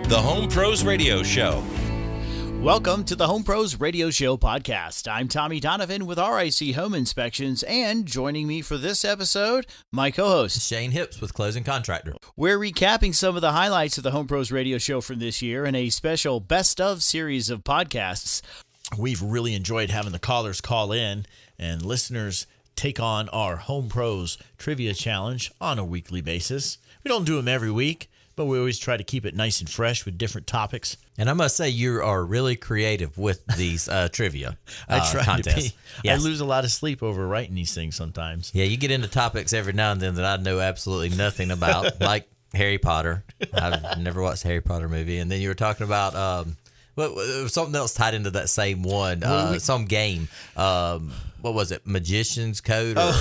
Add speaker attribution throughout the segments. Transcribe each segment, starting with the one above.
Speaker 1: The Home Pros Radio Show.
Speaker 2: Welcome to the Home Pros Radio Show podcast. I'm Tommy Donovan with RIC Home Inspections, and joining me for this episode, my co-host,
Speaker 3: Shane Hips with Closing Contractor.
Speaker 2: We're recapping some of the highlights of the Home Pros Radio Show from this year in a special best of series of podcasts.
Speaker 4: We've really enjoyed having the callers call in and listeners take on our Home Pros Trivia Challenge on a weekly basis. We don't do them every week, but we always try to keep it nice and fresh with different topics.
Speaker 3: And I must say, you are really creative with these trivia
Speaker 4: I try
Speaker 3: contests.
Speaker 4: to be.
Speaker 3: Yes.
Speaker 4: I lose a lot of sleep over writing these things sometimes.
Speaker 3: Yeah, you get into topics every now and then that I know absolutely nothing about, like Harry Potter. I've never watched a Harry Potter movie. And then you were talking about something else tied into that same one, some game. What was it? Magician's Code or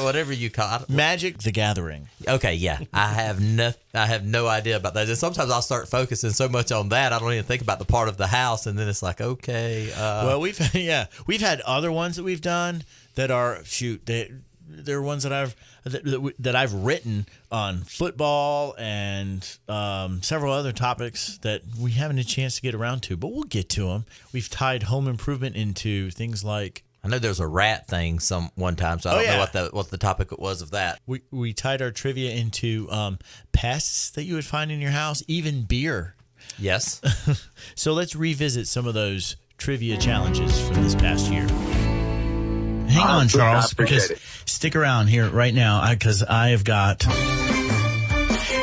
Speaker 3: whatever you call it.
Speaker 4: Magic the Gathering.
Speaker 3: Okay, yeah. I have no idea about that. And sometimes I'll start focusing so much on that, I don't even think about the part of the house, and then it's like, okay.
Speaker 4: Well, we've had other ones that we've done that are they're ones that I've written on football and several other topics that we haven't had a chance to get around to, but we'll get to them. We've tied home improvement into things like,
Speaker 3: I know there was a rat thing one time, so I don't know what the topic was of that.
Speaker 4: We tied our trivia into pests that you would find in your house, even beer.
Speaker 3: Yes.
Speaker 4: So let's revisit some of those trivia challenges from this past year. Hang on, Charles, because stick around here right now, because I have got...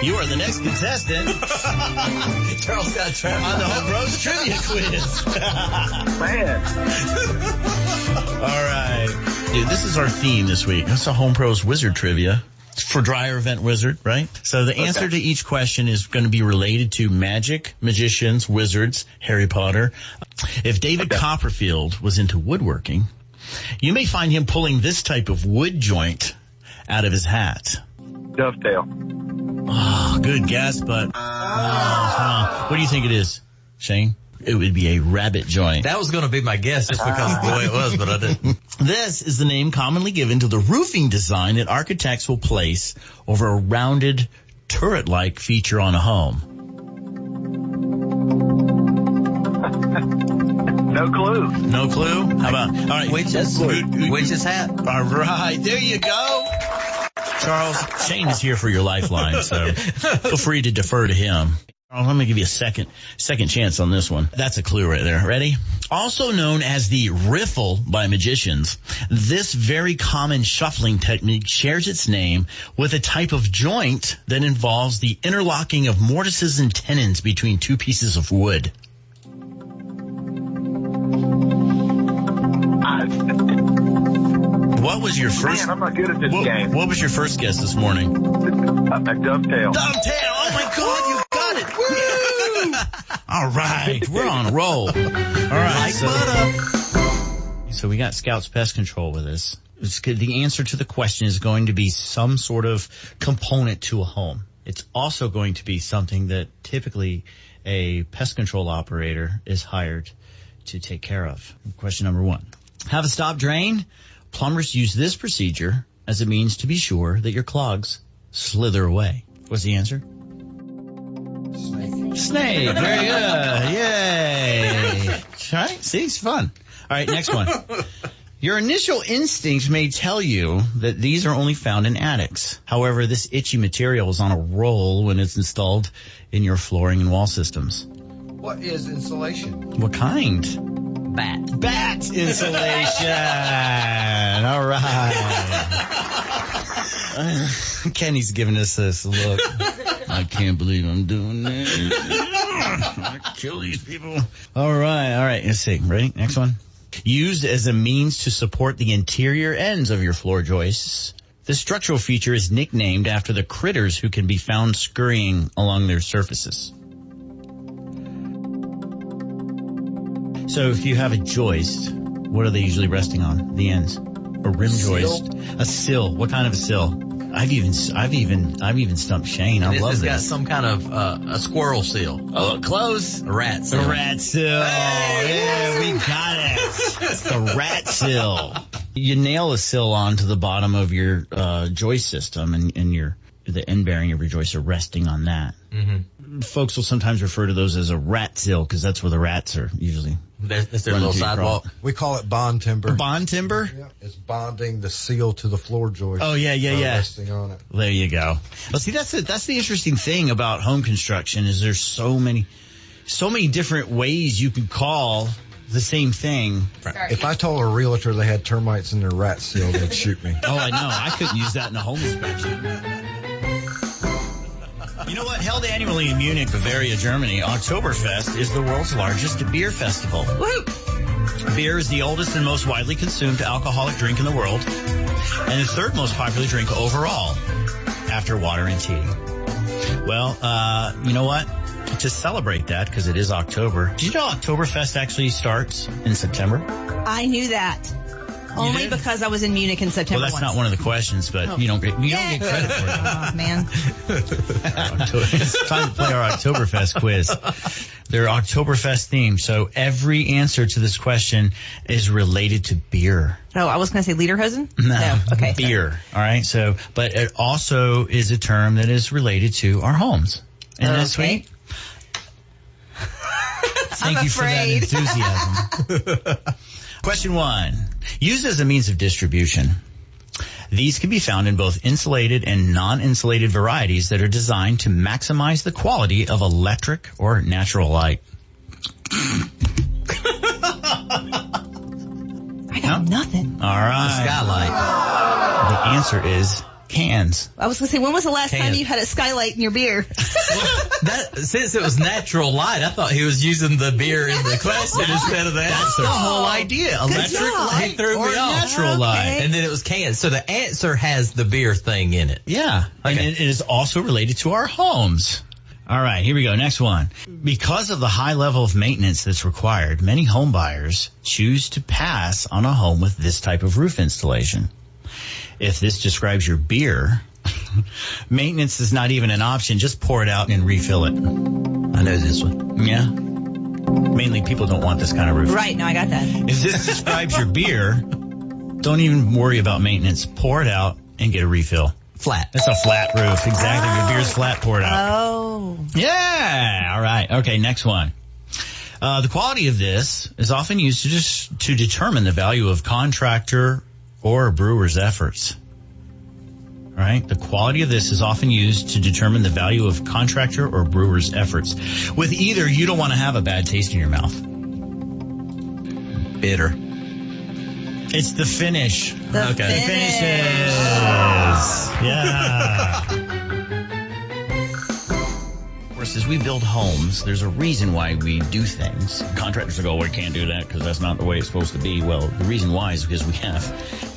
Speaker 4: You are the next contestant.
Speaker 3: Charles got trapped
Speaker 4: on the Home Pros Trivia Quiz.
Speaker 5: Man.
Speaker 4: All right. Dude, this is our theme this week. That's a Home Pros Wizard Trivia. It's for Dryer Event Wizard, right? So the answer to each question is going to be related to magic, magicians, wizards, Harry Potter. If David Copperfield was into woodworking, you may find him pulling this type of wood joint out of his hat.
Speaker 5: Dovetail.
Speaker 4: Oh, good guess, but what do you think it is, Shane? It would be a rabbit joint.
Speaker 3: That was going to be my guess just because of the way it was, but I didn't.
Speaker 4: This is the name commonly given to the roofing design that architects will place over a rounded turret-like feature on a home.
Speaker 5: No clue.
Speaker 4: No clue? How about, all right.
Speaker 3: Witch's hat.
Speaker 4: All right, there you go. Charles, Shane is here for your lifeline, so feel free to defer to him. I'm going to give you a second chance on this one. That's a clue right there. Ready? Also known as the riffle by magicians, this very common shuffling technique shares its name with a type of joint that involves the interlocking of mortises and tenons between two pieces of wood. What was your first?
Speaker 5: Man, I'm not good at this game.
Speaker 4: What was your first guess this morning?
Speaker 5: A dovetail.
Speaker 4: Dovetail! Oh my God, you got it! Woo! All right, we're on a roll. All right, so we got Scout's Pest Control with us. The answer to the question is going to be some sort of component to a home. It's also going to be something that typically a pest control operator is hired to take care of. Question number 1. Have a stop drain? Plumbers use this procedure as a means to be sure that your clogs slither away. What's the answer? Snake. Very good. Yay. All right. See, it's fun. All right, next one. Your initial instincts may tell you that these are only found in attics. However, this itchy material is on a roll when it's installed in your flooring and wall systems.
Speaker 6: What is insulation?
Speaker 4: What kind? Bat insulation. All right. Kenny's giving us this look. I can't believe I'm doing this. I kill these people. All right. Let's see. Ready? Next one. Used as a means to support the interior ends of your floor joists. This structural feature is nicknamed after the critters who can be found scurrying along their surfaces. So if you have a joist, what are they usually resting on? The ends. A rim joist. A sill. What kind of a sill? I've even stumped Shane. I love this.
Speaker 3: It's got some kind of a squirrel seal.
Speaker 4: Oh, close.
Speaker 3: A rat seal.
Speaker 4: A rat seal. Hey! Yeah, we got it. It's the rat seal. You nail a sill onto the bottom of your joist system, and the end bearing of your joist are resting on that.
Speaker 3: Mm-hmm.
Speaker 4: folks will sometimes refer to those as a rat sill because that's where the rats are usually.
Speaker 3: That's their
Speaker 4: running
Speaker 3: little
Speaker 4: to your
Speaker 3: sidewalk.
Speaker 6: We call it bond timber.
Speaker 4: Bond timber?
Speaker 6: Yeah, it's bonding the seal to the floor joist.
Speaker 4: Oh, yeah.
Speaker 6: Resting on it.
Speaker 4: There you go. Well, see, that's the interesting thing about home construction is there's so many different ways you can call the same thing.
Speaker 6: If I told a realtor they had termites in their rat seal, they'd shoot me.
Speaker 4: Oh, I know. I couldn't use that in a home inspection. You know what? Held annually in Munich, Bavaria, Germany, Oktoberfest is the world's largest beer festival. Woo! Beer is the oldest and most widely consumed alcoholic drink in the world, and the third most popular drink overall, after water and tea. Well, you know what? To celebrate that, because it is October, did you know Oktoberfest actually starts in September?
Speaker 7: I knew that. Only
Speaker 4: did?
Speaker 7: because I was in Munich in September.
Speaker 4: Well, that's
Speaker 7: once.
Speaker 4: not one of the questions, but you don't get credit for it.
Speaker 7: Oh, man.
Speaker 4: It's time to play our Oktoberfest quiz. They're Oktoberfest themed, so every answer to this question is related to beer.
Speaker 7: Oh, I was going to say Lederhosen?
Speaker 4: No,
Speaker 7: Okay.
Speaker 4: beer. All right, so, but it also is a term that is related to our homes. Isn't that sweet? Thank
Speaker 7: I'm
Speaker 4: you for that
Speaker 7: afraid.
Speaker 4: enthusiasm. Question 1. Used as a means of distribution. These can be found in both insulated and non-insulated varieties that are designed to maximize the quality of electric or natural light.
Speaker 7: I got nothing.
Speaker 4: All right.
Speaker 3: Skylight.
Speaker 4: The answer is cans.
Speaker 7: I was going to say, when was the last time you had a skylight in your beer?
Speaker 3: Since it was natural light, I thought he was using the beer in the question instead of the answer.
Speaker 4: That's the whole idea. Electric
Speaker 7: job.
Speaker 4: light
Speaker 3: He threw
Speaker 4: or
Speaker 3: me off.
Speaker 4: natural light.
Speaker 3: And then it was cans. So the answer has the beer thing in it.
Speaker 4: Yeah. And
Speaker 3: Okay.
Speaker 4: it is also related to our homes. All right, here we go. Next one. Because of the high level of maintenance that's required, many home buyers choose to pass on a home with this type of roof installation. If this describes your beer, maintenance is not even an option. Just pour it out and refill it.
Speaker 3: I know this one.
Speaker 4: Yeah. Mainly people don't want this kind of roof.
Speaker 7: Right, no, I got that.
Speaker 4: If this describes your beer, don't even worry about maintenance. Pour it out and get a refill.
Speaker 3: Flat.
Speaker 4: It's a flat roof. Exactly. Your beer's flat. Pour it out.
Speaker 7: Oh.
Speaker 4: Yeah. All right. Okay. Next one. The quality of this is often used to determine the value of contractor or brewer's efforts. All right. The quality of this is often used to determine the value of contractor or brewer's efforts. With either, you don't want to have a bad taste in your mouth.
Speaker 3: Bitter.
Speaker 4: It's the finish.
Speaker 7: The
Speaker 3: Okay.
Speaker 4: Finishes. Yeah. Of course, as we build homes, there's a reason why we do things. Contractors will go, we can't do that because that's not the way it's supposed to be. Well, the reason why is because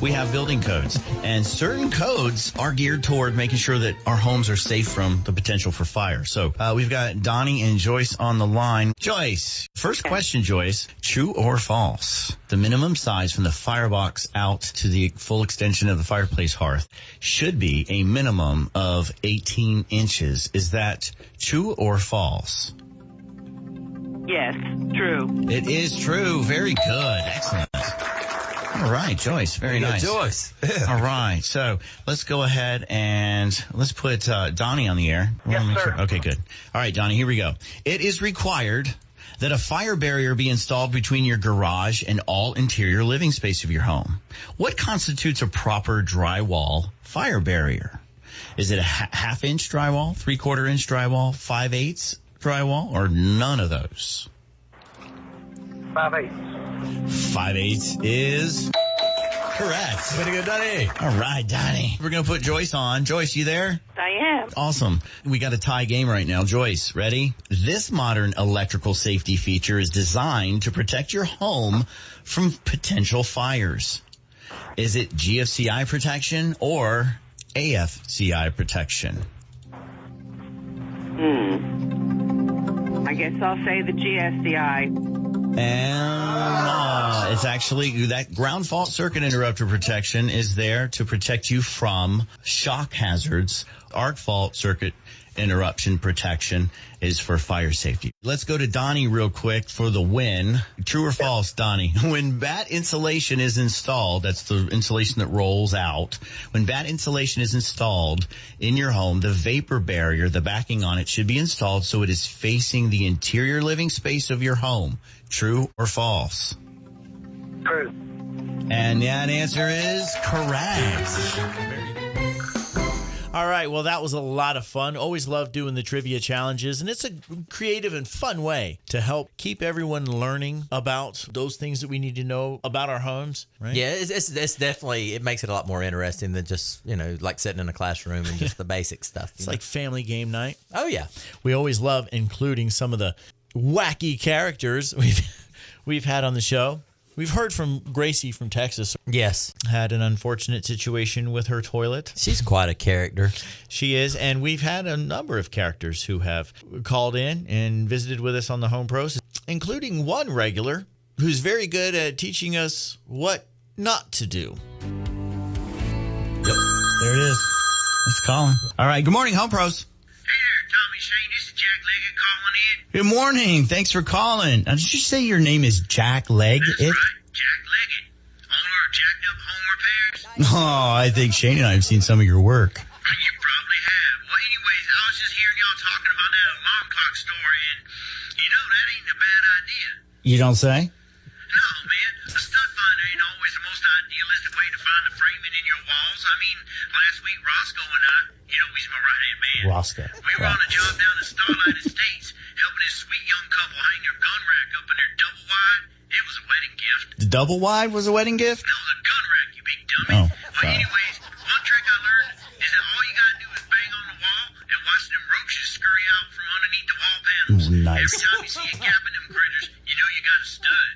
Speaker 4: we have building codes, and certain codes are geared toward making sure that our homes are safe from the potential for fire. So we've got Donnie and Joyce on the line. Joyce, first question, Joyce, true or false? The minimum size from the firebox out to the full extension of the fireplace hearth should be a minimum of 18 inches. Is that true or false?
Speaker 8: Yes, true.
Speaker 4: It is true. Very good. Excellent. All right, Joyce. Very nice.
Speaker 3: Joyce.
Speaker 4: All right. So let's go ahead and let's put Donnie on the air.
Speaker 5: Yes, sir.
Speaker 4: Okay, good. All right, Donnie, here we go. It is required that a fire barrier be installed between your garage and all interior living space of your home. What constitutes a proper drywall fire barrier? Is it a half-inch drywall, 3/4 inch drywall, 5/8 drywall, or none of those?
Speaker 5: 5/8.
Speaker 4: 5/8 is correct.
Speaker 3: Way to go, Donnie.
Speaker 4: All right, Donnie. We're going to put Joyce on. Joyce, you there?
Speaker 8: I am.
Speaker 4: Awesome. We got a tie game right now. Joyce, ready? This modern electrical safety feature is designed to protect your home from potential fires. Is it GFCI protection or AFCI protection?
Speaker 8: I guess I'll say the GSCI.
Speaker 4: And it's actually that ground fault circuit interrupter protection is there to protect you from shock hazards. Arc fault circuit interruption protection is for fire safety. Let's go to Donnie real quick for the win. True or false, Donnie? When bat insulation is installed, that's the insulation that rolls out. When bat insulation is installed in your home, the vapor barrier, the backing on it, should be installed so it is facing the interior living space of your home. True or false?
Speaker 5: True.
Speaker 4: And that answer is correct.
Speaker 2: All right, well, that was a lot of fun. Always love doing the trivia challenges, and it's a creative and fun way to help keep everyone learning about those things that we need to know about our homes, right?
Speaker 3: Yeah, it's definitely, it makes it a lot more interesting than just, like sitting in a classroom and just the basic stuff.
Speaker 2: It's like family game night.
Speaker 3: Oh, yeah.
Speaker 2: We always love including some of the wacky characters we've had on the show. We've heard from Gracie from Texas.
Speaker 3: Yes.
Speaker 2: Had an unfortunate situation with her toilet.
Speaker 3: She's quite a character.
Speaker 2: She is, and we've had a number of characters who have called in and visited with us on the Home Pros, including one regular who's very good at teaching us what not to do.
Speaker 4: Yep, there it is. Let's call him. All right, good morning, Home Pros.
Speaker 9: Hey there, Tommy Shane. This is Jack Leggett calling in.
Speaker 4: Good morning. Thanks for calling. Now, did you say your name is Jack Leggett?
Speaker 9: That's right, Jack Leggett. Owner of Jacked Up Home Repairs.
Speaker 4: Oh, I think Shane and I have seen some of your work.
Speaker 9: You probably have. Well, anyways, I was just hearing y'all talking about that alarm clock store, and, that ain't a bad idea.
Speaker 4: You don't say?
Speaker 9: No, man. A stud finder ain't always the most idealistic way to find the framing in your walls. I mean, last week, Roscoe and I, he's my right-hand man.
Speaker 4: Roscoe.
Speaker 9: We were on a job down in Starlight Estates, helping this sweet young couple hang their gun rack up in their double wide. It was a wedding gift.
Speaker 4: The double wide was a wedding gift?
Speaker 9: No, the gun rack, you big dummy.
Speaker 4: Oh,
Speaker 9: well,
Speaker 4: sorry.
Speaker 9: anyways, one trick I learned is that all you gotta do is bang on the wall and watch them roaches scurry out from underneath the wall panels.
Speaker 4: Nice.
Speaker 9: Every time you see a gap in them critters, you know you got a stud.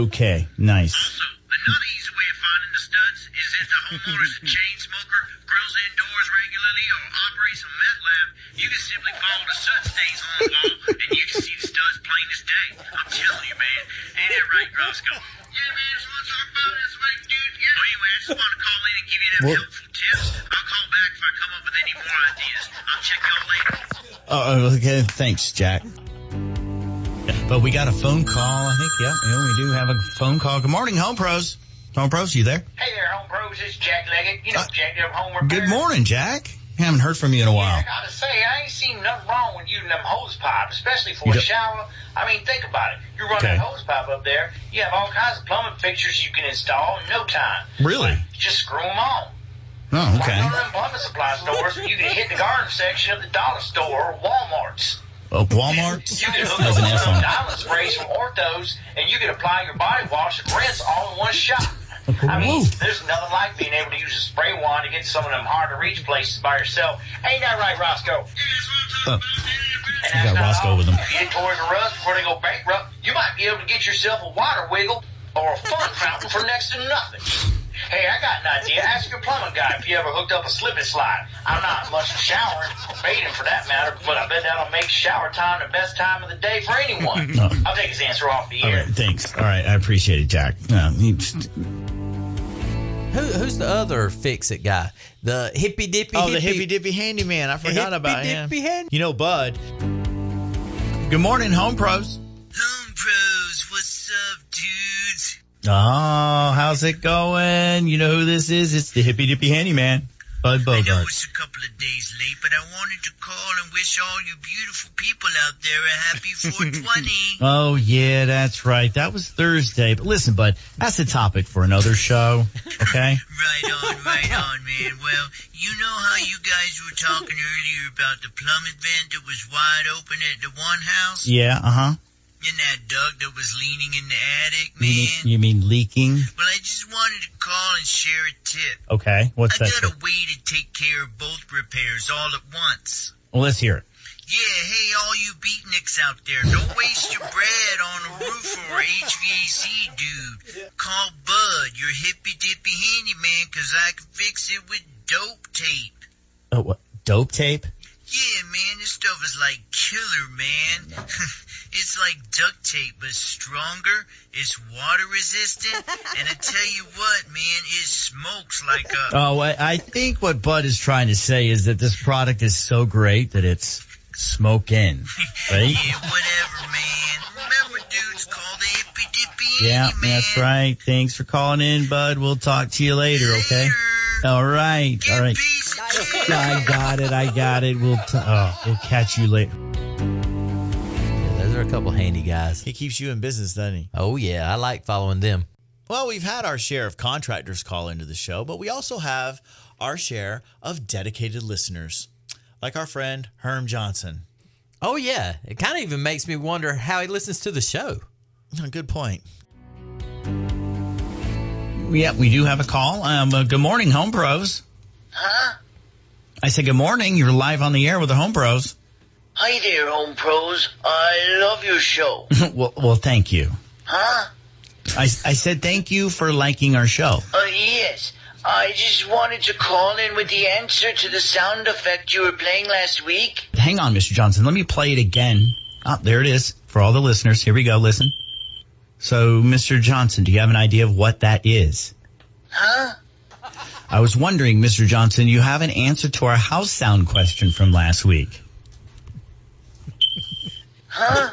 Speaker 4: Okay, nice.
Speaker 9: Also, another easy way of finding the studs is if the homeowner's a chain smoker, grills indoors regularly, or operates a meth lab, you can simply follow the soot stains on the wall, and you can see the studs plain as day. I'm telling you, man. Ain't that right, Roscoe? Yeah, man, just want to talk about this way, dude. Yeah. Well, anyway, I just want to call in and give you them helpful tips. I'll call back if I come up with any more ideas. I'll check y'all later.
Speaker 4: Okay, thanks, Jack. But we got a phone call, I think. Yeah, we do have a phone call. Good morning, Home Pros. Home Pros, you there?
Speaker 9: Hey there, Home Pros. This is Jack Leggett. Jacked Up Home Repairs.
Speaker 4: Good morning, Jack. Haven't heard from you in a while.
Speaker 9: Yeah, I gotta say, I ain't seen nothing wrong with using them hose pipes, especially for a shower. I mean, think about it. You run that hose pipe up there, you have all kinds of plumbing fixtures you can install in no time.
Speaker 4: Really?
Speaker 9: Like, just screw them on.
Speaker 4: Oh, okay.
Speaker 9: Like, them plumbing supply stores, you can hit the garden section of the dollar store or Walmart's.
Speaker 4: Oh, Walmart?
Speaker 9: You can hook
Speaker 4: As an
Speaker 9: up
Speaker 4: S
Speaker 9: some
Speaker 4: on.
Speaker 9: diamond sprays from Orthos, and you can apply your body wash and rinse all in one shot. I mean, there's nothing like being able to use a spray wand to get some of them hard-to-reach places by yourself. Ain't that right, Roscoe?
Speaker 4: Oh.
Speaker 9: And
Speaker 4: You
Speaker 9: that's
Speaker 4: got
Speaker 9: not
Speaker 4: Roscoe
Speaker 9: all.
Speaker 4: with him.
Speaker 9: If you hit Toys R Us before they go bankrupt, you might be able to get yourself a water wiggle or a fun fountain for next to nothing. Hey, I got an idea. Ask your plumbing guy if you ever hooked up a slip and slide. I'm not much for showering, or bathing for that matter, but I bet that'll make shower time the best time of the day for anyone. I'll take his answer off the
Speaker 4: All
Speaker 9: air.
Speaker 4: right, thanks. All right, I appreciate it, Jack.
Speaker 3: Who's the other fix-it guy? The hippy-dippy
Speaker 2: Oh, the hippy-dippy handyman. I forgot about him. Bud.
Speaker 4: Good morning, Home Pros.
Speaker 9: Home Pros, what's up, dudes?
Speaker 4: Oh, how's it going? You know who this is? It's the Hippy Dippy Handyman, Bud
Speaker 9: I know
Speaker 4: Bogart.
Speaker 9: it's a couple of days late, but I wanted to call and wish all you beautiful people out there a happy 420.
Speaker 4: Oh, yeah, that's right. That was Thursday. But listen, Bud, that's a topic for another show, okay?
Speaker 9: Right on, man. Well, you know how you guys were talking earlier about the plumbing vent that was wide open at the one house?
Speaker 4: Yeah, uh-huh.
Speaker 9: And that duct that was leaning in the attic, man?
Speaker 4: You mean leaking?
Speaker 9: Well, I just wanted to call and share a tip.
Speaker 4: Okay, what's
Speaker 9: I
Speaker 4: that?
Speaker 9: got a way to take care of both repairs all at once.
Speaker 4: Well, let's hear it.
Speaker 9: Yeah, hey, all you beatniks out there, don't waste your bread on a roofer or HVAC dude. Call Bud, your hippy-dippy handyman, 'cause I can fix it with dope tape.
Speaker 4: Oh, what? Dope tape?
Speaker 9: Yeah, man, this stuff is like killer, man. It's
Speaker 10: It's like duct tape, but stronger. It's water resistant. And I tell you what, man, it smokes like a...
Speaker 4: Oh, I think what Bud is trying to say is that this product is so great that it's smoking, right?
Speaker 10: Yeah, whatever, man. Remember dudes called the hippy dippy
Speaker 4: Yeah,
Speaker 10: man.
Speaker 4: that's right. Thanks for calling in, Bud. We'll talk to you later, okay? All right. All right. I got it. We'll catch you later.
Speaker 3: Yeah, those are a couple handy guys.
Speaker 2: He keeps you in business, doesn't he?
Speaker 3: Oh, yeah. I like following them.
Speaker 2: Well, we've had our share of contractors call into the show, but we also have our share of dedicated listeners, like our friend Herm Johnson.
Speaker 3: Oh, yeah. It kind of even makes me wonder how he listens to the show.
Speaker 2: Good point.
Speaker 4: Yeah, we do have a call. Good morning, Home Pros.
Speaker 10: Huh?
Speaker 4: I said good morning. You're live on the air with the Home Pros.
Speaker 10: Hi there, Home Pros. I love your show.
Speaker 4: well, thank you.
Speaker 10: Huh?
Speaker 4: I said thank you for liking our show.
Speaker 10: Yes. I just wanted to call in with the answer to the sound effect you were playing last week.
Speaker 4: Hang on, Mr. Johnson. Let me play it again. Oh, there it is for all the listeners. Here we go. Listen. So, Mr. Johnson, do you have an idea of what that is?
Speaker 10: Huh?
Speaker 4: I was wondering, Mr. Johnson, you have an answer to our house sound question from last week.
Speaker 10: Huh?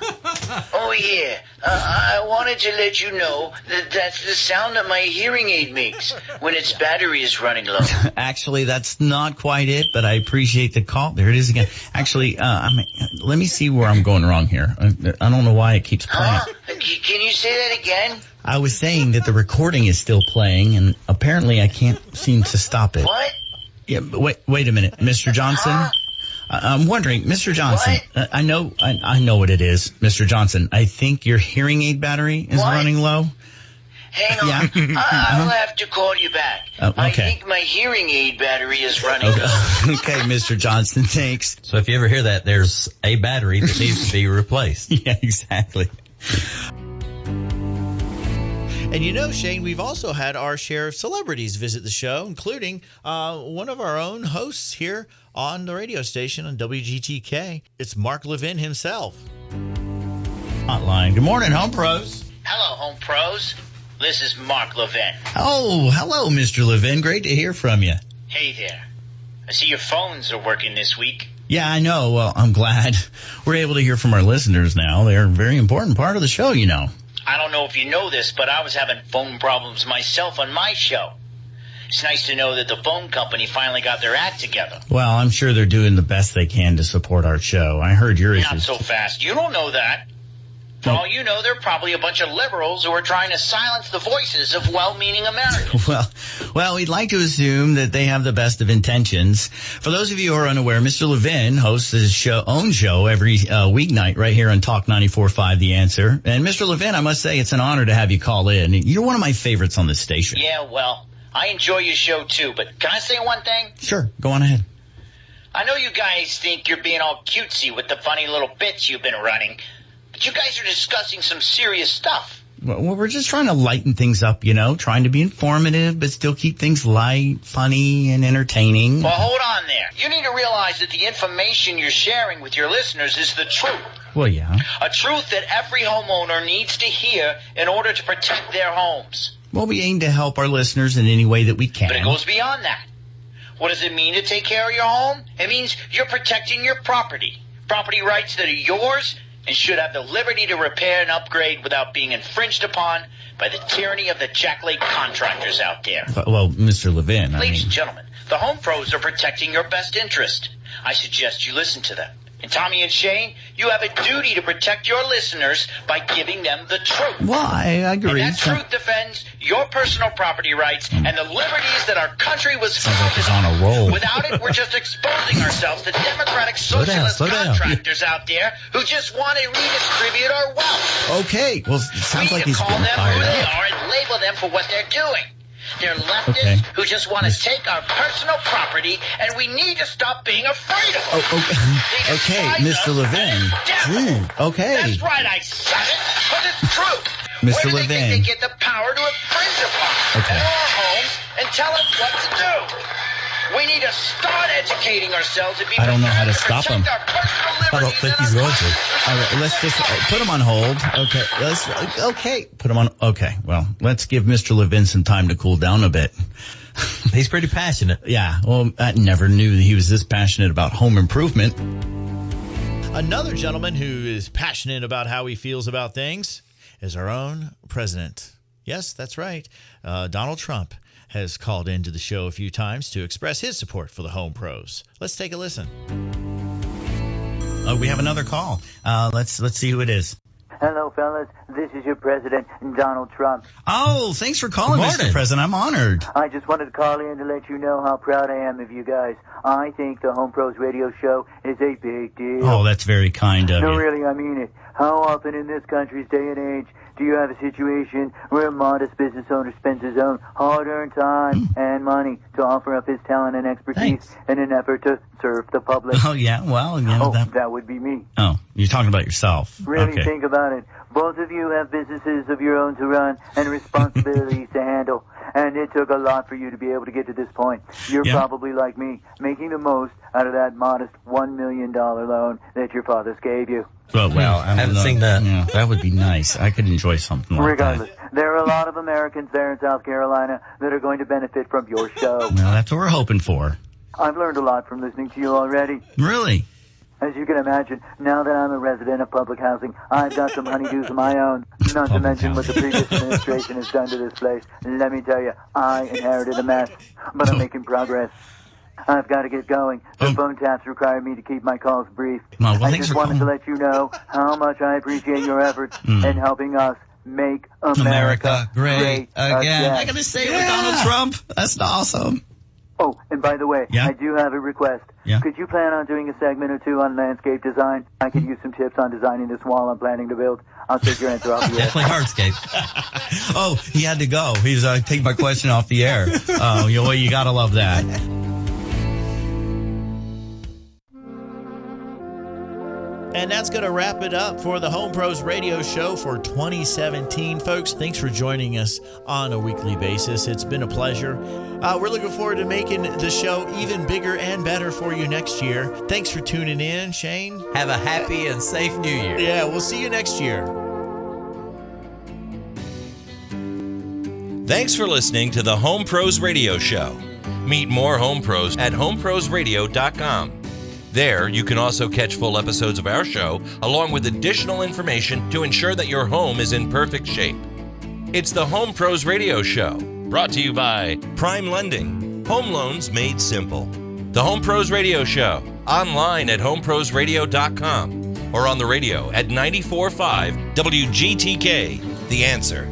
Speaker 10: Oh, yeah. I wanted to let you know that that's the sound that my hearing aid makes when its battery is running low.
Speaker 4: Actually, that's not quite it, but I appreciate the call. There it is again. Actually, let me see where I'm going wrong here. I don't know why it keeps playing.
Speaker 10: Huh? Can you say that again?
Speaker 4: I was saying that the recording is still playing, and apparently I can't seem to stop it.
Speaker 10: What?
Speaker 4: Yeah, but wait a minute, Mr. Johnson.
Speaker 10: Huh?
Speaker 4: I'm wondering, Mr. Johnson. I know what it is, Mr. Johnson. I think your hearing aid battery is running low.
Speaker 10: Hang on.
Speaker 4: Yeah.
Speaker 10: I'll have to call you back.
Speaker 4: Okay.
Speaker 10: I think my hearing aid battery is running low.
Speaker 4: Okay, Mr. Johnson, thanks.
Speaker 3: So if you ever hear that, there's a battery that needs to be replaced.
Speaker 4: Yeah, exactly.
Speaker 2: And you know, Shane, we've also had our share of celebrities visit the show, including one of our own hosts here on the radio station on WGTK. It's Mark Levin himself.
Speaker 4: Hotline. Good morning, Home Pros.
Speaker 10: Hello, Home Pros. This is Mark Levin.
Speaker 4: Oh, hello, Mr. Levin. Great to hear from you.
Speaker 10: Hey there. I see your phones are working this week.
Speaker 4: Yeah, I know. Well, I'm glad we're able to hear from our listeners now. They're a very important part of the show, you know.
Speaker 10: I don't know if you know this, but I was having phone problems myself on my show. It's nice to know that the phone company finally got their act together.
Speaker 4: Well, I'm sure they're doing the best they can to support our show. I heard your
Speaker 10: Not
Speaker 4: issues.
Speaker 10: so fast. You don't know that. For all you know, they're probably a bunch of liberals who are trying to silence the voices of well-meaning Americans.
Speaker 4: Well, we'd like to assume that they have the best of intentions. For those of you who are unaware, Mr. Levin hosts his own show every weeknight right here on Talk 94.5 The Answer. And Mr. Levin, I must say it's an honor to have you call in. You're one of my favorites on this station.
Speaker 10: Yeah, well, I enjoy your show too, but can I say one thing?
Speaker 4: Sure, go on ahead.
Speaker 10: I know you guys think you're being all cutesy with the funny little bits you've been running, but you guys are discussing some serious stuff.
Speaker 4: Well, we're just trying to lighten things up, you know, trying to be informative, but still keep things light, funny, and entertaining.
Speaker 10: Well, hold on there. You need to realize that the information you're sharing with your listeners is the truth.
Speaker 4: Well, yeah.
Speaker 10: A truth that every homeowner needs to hear in order to protect their homes.
Speaker 4: Well, we aim to help our listeners in any way that we can.
Speaker 10: But it goes beyond that. What does it mean to take care of your home? It means you're protecting your property. Property rights that are yours and should have the liberty to repair and upgrade without being infringed upon by the tyranny of the jacklate contractors out there.
Speaker 4: Well, Mr. Levin,
Speaker 10: Ladies and gentlemen, the Home Pros are protecting your best interest. I suggest you listen to them. And Tommy and Shane, you have a duty to protect your listeners by giving them the truth.
Speaker 4: Well, I agree.
Speaker 10: And that truth defends your personal property rights and the liberties that our country was founded
Speaker 4: on a roll.
Speaker 10: Without it, we're just exposing ourselves to democratic socialist contractors out there who just want to redistribute our wealth.
Speaker 4: Okay. Well, it sounds like
Speaker 10: we need
Speaker 4: he's
Speaker 10: to call
Speaker 4: getting
Speaker 10: them who
Speaker 4: fired
Speaker 10: they
Speaker 4: up.
Speaker 10: are and label them for what they're doing. They're leftists who just want to take our personal property, and we need to stop being afraid of them.
Speaker 4: Okay, Mr. Levin. Okay.
Speaker 10: That's right, I said it, but it's true.
Speaker 4: Mr.
Speaker 10: Where do they
Speaker 4: Levin.
Speaker 10: think they get the power to infringe upon our homes and tell us what to do? We need to start educating ourselves and be
Speaker 4: I don't know how to
Speaker 10: prepared
Speaker 4: stop him.
Speaker 10: protect our personal
Speaker 3: I don't
Speaker 10: liberties
Speaker 3: think
Speaker 10: and
Speaker 3: he's
Speaker 10: our
Speaker 3: going to.
Speaker 4: All right, let's just put him on hold. Okay, put him on. Okay, well, let's give Mr. Levin some time to cool down a bit.
Speaker 3: He's pretty passionate.
Speaker 4: Yeah, well, I never knew that he was this passionate about home improvement.
Speaker 2: Another gentleman who is passionate about how he feels about things is our own president. Yes, that's right. Donald Trump has called into the show a few times to express his support for the home pros. Let's take a listen.
Speaker 4: We have another call. Let's see who it is.
Speaker 5: Hello, fellas. This is your president, Donald Trump.
Speaker 4: Oh, thanks for calling, Mr. President. I'm honored.
Speaker 5: I just wanted to call in to let you know how proud I am of you guys. I think the Home Pros radio show is a big deal.
Speaker 4: Oh, that's very kind of
Speaker 5: No,
Speaker 4: you.
Speaker 5: really, I mean it. How often in this country's day and age do you have a situation where a modest business owner spends his own hard-earned time and money to offer up his talent and expertise in an effort to serve the public?
Speaker 4: Oh, yeah, well, you know,
Speaker 5: that would be me.
Speaker 4: Oh, you're talking about yourself.
Speaker 5: Really
Speaker 4: Okay.
Speaker 5: think about it. Both of you have businesses of your own to run and responsibilities to handle. And it took a lot for you to be able to get to this point. You're probably like me, making the most out of that modest $1 million loan that your fathers gave you.
Speaker 4: Well, I
Speaker 3: haven't seen that.
Speaker 4: Yeah, that would be nice. I could enjoy something like
Speaker 5: Regardless,
Speaker 4: that.
Speaker 5: there are a lot of Americans there in South Carolina that are going to benefit from your show.
Speaker 4: Well, that's what we're hoping for.
Speaker 5: I've learned a lot from listening to you already.
Speaker 4: Really?
Speaker 5: As you can imagine, now that I'm a resident of public housing, I've got some honeydews of my own. Not to mention what the previous administration has done to this place. Let me tell you, I inherited a mess, but I'm making progress. I've got to get going. The phone taps require me to keep my calls brief.
Speaker 4: Well,
Speaker 5: I
Speaker 4: thanks
Speaker 5: just
Speaker 4: for
Speaker 5: wanted to
Speaker 4: calling.
Speaker 5: let you know how much I appreciate your efforts in helping us make America great again.
Speaker 4: I gotta say it with Donald Trump. That's awesome.
Speaker 5: Oh, and by the way, I do have a request.
Speaker 4: Yeah.
Speaker 5: Could you plan on doing a segment or two on landscape design? I could use some tips on designing this wall I'm planning to build. I'll take your answer off the air.
Speaker 3: Definitely hardscape.
Speaker 4: Oh, he had to go. He's take my question off the air. Oh, you gotta love that.
Speaker 2: And that's going to wrap it up for the Home Pros Radio Show for 2017. Folks, thanks for joining us on a weekly basis. It's been a pleasure. We're looking forward to making the show even bigger and better for you next year. Thanks for tuning in, Shane.
Speaker 3: Have a happy and safe New Year.
Speaker 2: Yeah, we'll see you next year.
Speaker 1: Thanks for listening to the Home Pros Radio Show. Meet more Home Pros at homeprosradio.com. There, you can also catch full episodes of our show, along with additional information to ensure that your home is in perfect shape. It's the Home Pros Radio Show, brought to you by Prime Lending, home loans made simple. The Home Pros Radio Show, online at homeprosradio.com or on the radio at 94.5 WGTK, The Answer.